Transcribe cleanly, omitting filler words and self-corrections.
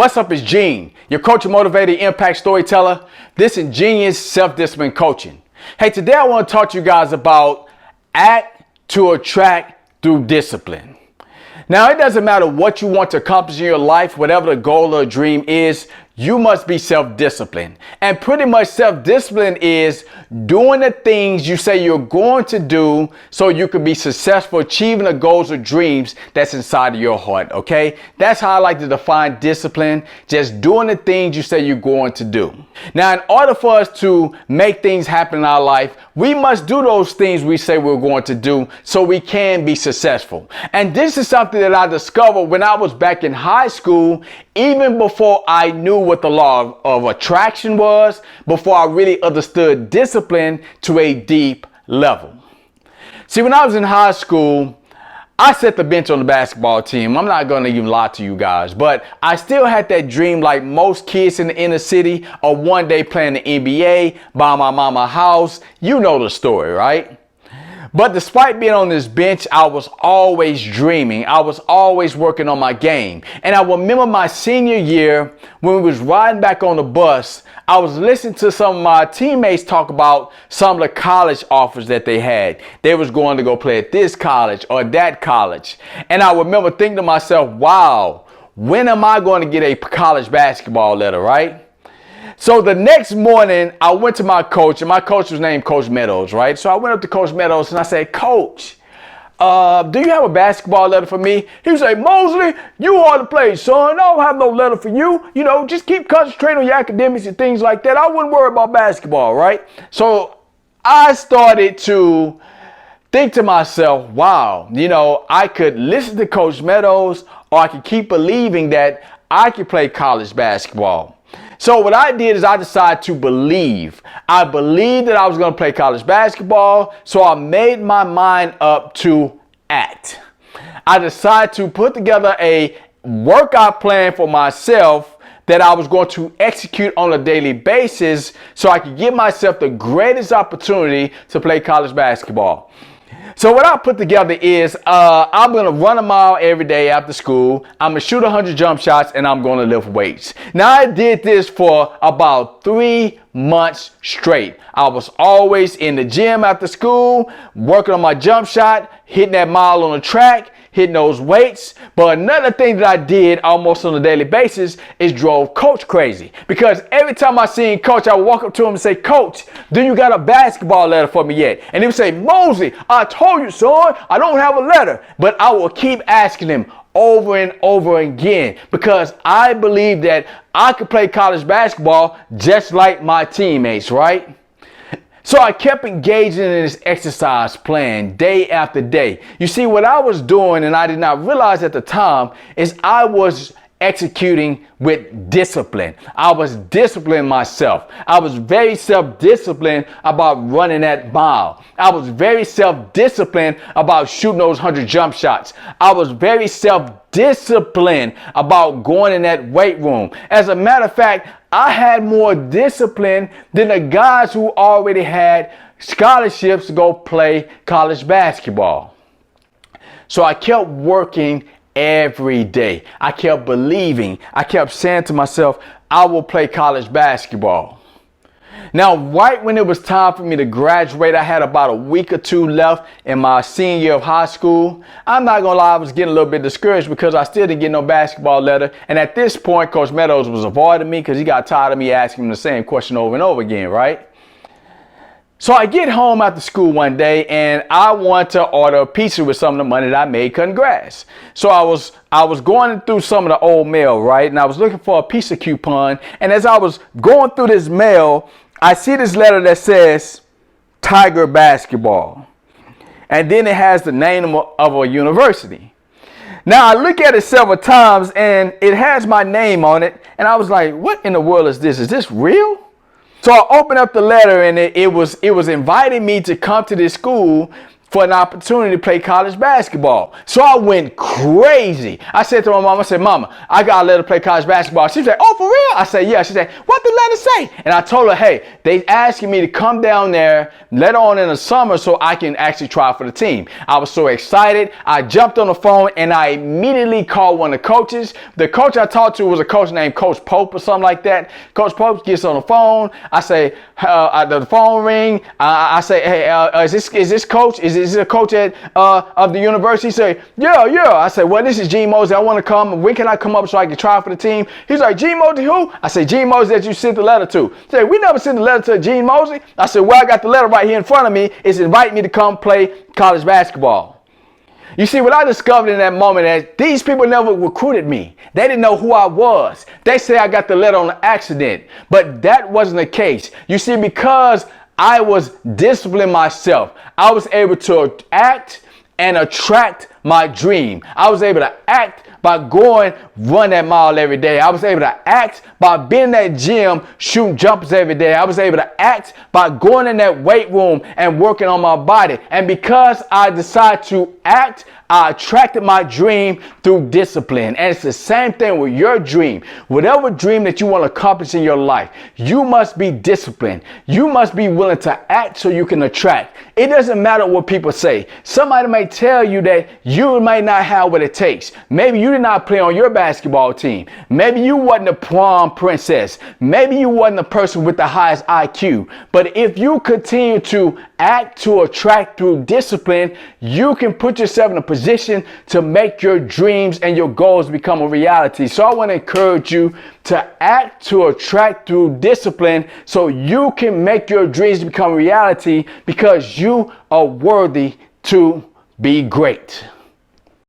What's up, it's Gene, your coach and motivated impact storyteller. This is Genius Self-Discipline Coaching. Hey, today I want to talk to you guys about act to attract through discipline. Now, it doesn't matter what you want to accomplish in your life, whatever the goal or dream is, you must be self-disciplined. And pretty much self-discipline is doing the things you say you're going to do so you can be successful achieving the goals or dreams that's inside of your heart, okay? That's how I like to define discipline, just doing the things you say you're going to do. Now, in order for us to make things happen in our life, we must do those things we say we're going to do so we can be successful. And this is something that I discovered when I was back in high school, even before I knew what the law of attraction was, before I really understood discipline to a deep level. See, when I was in high school, I set the bench on the basketball team. I'm not going to even lie to you guys, but I still had that dream like most kids in the inner city of one day playing the NBA, buy my mama a house. You know the story, right? But despite being on this bench, I was always dreaming. I was always working on my game. And I remember my senior year when we was riding back on the bus, I was listening to some of my teammates talk about some of the college offers that they had. They was going to go play at this college or that college. And I remember thinking to myself, wow, when am I going to get a college basketball letter, right? So the next morning, I went to my coach, and my coach was named Coach Meadows, right? So I went up to Coach Meadows, and I said, Coach, do you have a basketball letter for me? He was like, Mosley, you ought to play, son. I don't have no letter for you. You know, just keep concentrating on your academics and things like that. I wouldn't worry about basketball, right? So I started to think to myself, wow, you know, I could listen to Coach Meadows, or I could keep believing that I could play college basketball. So what I did is I decided to believe. I believed that I was going to play college basketball, so I made my mind up to act. I decided to put together a workout plan for myself that I was going to execute on a daily basis so I could give myself the greatest opportunity to play college basketball. So what I put together is I'm going to run a mile every day after school. I'm going to shoot 100 jump shots, and I'm going to lift weights. Now, I did this for about 3 months straight. I was always in the gym after school, working on my jump shot, hitting that mile on the track, hitting those weights. But another thing that I did almost on a daily basis is drove Coach crazy. Because every time I seen Coach, I would walk up to him and say, Coach, do you got a basketball letter for me yet? And he would say, Mosley, I told you, son, I don't have a letter. But I will keep asking him over and over again because I believe that I could play college basketball just like my teammates, right? So I kept engaging in this exercise plan day after day. You see, what I was doing, and I did not realize at the time, is I was executing with discipline. I was disciplining myself. I was very self-disciplined about running that mile. I was very self-disciplined about shooting those 100 jump shots. I was very self-disciplined about going in that weight room. As a matter of fact, I had more discipline than the guys who already had scholarships to go play college basketball. So I kept working every day. I kept believing. I kept saying to myself, I will play college basketball. Now, right when it was time for me to graduate, I had about a week or two left in my senior year of high school. I'm not going to lie, I was getting a little bit discouraged because I still didn't get no basketball letter. And at this point, Coach Meadows was avoiding me because he got tired of me asking him the same question over and over again, right? So I get home after school one day and I want to order a pizza with some of the money that I made cutting grass. So I was going through some of the old mail, right? And I was looking for a pizza coupon. And as I was going through this mail, I see this letter that says Tiger Basketball. And then it has the name of a university. Now I look at it several times and it has my name on it. And I was like, what in the world is this? Is this real? So I opened up the letter and it was inviting me to come to this school for an opportunity to play college basketball. So I went crazy. I said to my mom, I said, Mama, I got a letter to play college basketball. She said, oh, for real? I said, yeah. She said, what the letter say? And I told her, hey, they asking me to come down there later on in the summer so I can actually try for the team. I was so excited. I jumped on the phone and I immediately called one of the coaches. The coach I talked to was a coach named Coach Pope or something like that. Coach Pope gets on the phone. I say, the phone ring. I say, hey, is this coach? Is this a coach at of the university? He say, yeah. I said, well, this is Gene Mosley. I want to come. When can I come up so I can try for the team? He's like, Gene Mosley who? I said, Gene Mosley that you sent the letter to. He said, we never sent the letter to Gene Mosley. I said, well, I got the letter right here in front of me. It's inviting me to come play college basketball. You see, what I discovered in that moment is these people never recruited me. They didn't know who I was. They say I got the letter on accident, but that wasn't the case. You see, because I was disciplining myself, I was able to act and attract my dream. I was able to act by going run that mile every day. I was able to act by being in that gym shooting jumpers every day. I was able to act by going in that weight room and working on my body. And because I decided to act, I attracted my dream through discipline. And it's the same thing with your dream. Whatever dream that you want to accomplish in your life, you must be disciplined. You must be willing to act so you can attract. It doesn't matter what people say. Somebody may tell you that you might not have what it takes. Maybe you did not play on your basketball team. Maybe you wasn't a prom princess. Maybe you wasn't the person with the highest IQ. But if you continue to act to attract through discipline, you can put yourself in a position to make your dreams and your goals become a reality. So I want to encourage you to act to attract through discipline so you can make your dreams become reality, because you are worthy to be great.